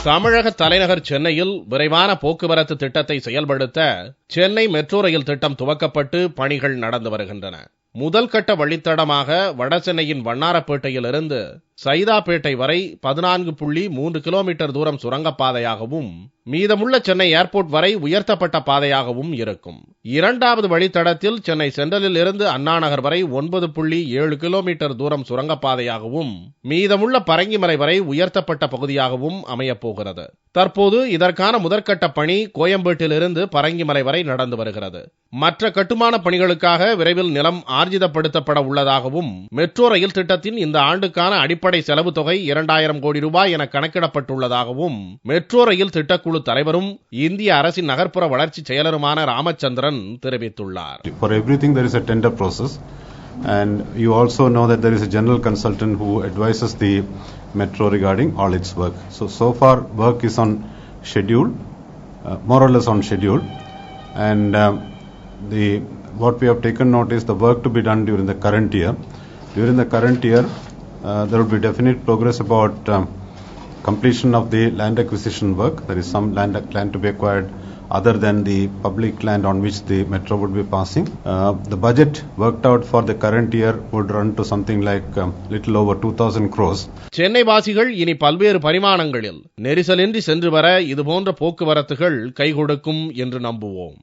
தமிழக தலைநகர் சென்னையில் விரைவான போக்குவரத்து திட்டத்தை செயல்படுத்த சென்னை மெட்ரோ ரயில் திட்டம் துவக்கப்பட்டு பணிகள் நடந்து வருகின்றன. முதல் கட்ட வழித்தடமாக வடசென்னையின் வண்ணாரப்பேட்டையிலிருந்து சைதாப்பேட்டை வரை 14.3 கிலோமீட்டர் தூரம் சுரங்கப்பாதையாகவும் மீதமுள்ள சென்னை ஏர்போர்ட் வரை உயர்த்தப்பட்ட பாதையாகவும் இருக்கும். இரண்டாவது வழித்தடத்தில் சென்னை சென்ட்ரலில் இருந்து அண்ணாநகர் வரை 9.7 கிலோமீட்டர் தூரம் சுரங்கப்பாதையாகவும் மீதமுள்ள பரங்கிமலை வரை உயர்த்தப்பட்ட பகுதியாகவும் அமையப்போகிறது. தற்போது இதற்கான முதற்கட்ட பணி கோயம்பேட்டிலிருந்து பரங்கிமலை வரை நடந்து வருகிறது. மற்ற கட்டுமான பணிகளுக்காக விரைவில் நிலம் ஆர்ஜிதப்படுத்தப்பட உள்ளதாகவும் மெட்ரோ ரயில் திட்டத்தின் இந்த ஆண்டுக்கான அடிப்படை செலவு தொகை 2000 கோடி ரூபாய் என கணக்கிடப்பட்டுள்ளதாகவும் மெட்ரோ ரயில் திட்டக்குழு தலைவரும் இந்திய அரசின் நகர்ப்புற வளர்ச்சி செயலருமான ராமச்சந்திரன் தெரிவித்துள்ளார். For everything there is a tender process, and you also know that there is a general consultant who advises the metro regarding all its work. So far work is on schedule, more or less on schedule, and what we have taken note is the work to be done during the current year. During the current year, there will be definite progress about completion of the land acquisition work. There is some land to be acquired other than the public land on which the metro would be passing. The budget worked out for the current year would run to something like little over 2,000 crores. Chennai வாசிகள் இனி பல்வேறு பரிமாணங்களில் நெரிசலின்றி சென்று வர இதுபோன்ற போக்குவரத்துகள் கை கொடுக்கும் என்று நம்புவோம்.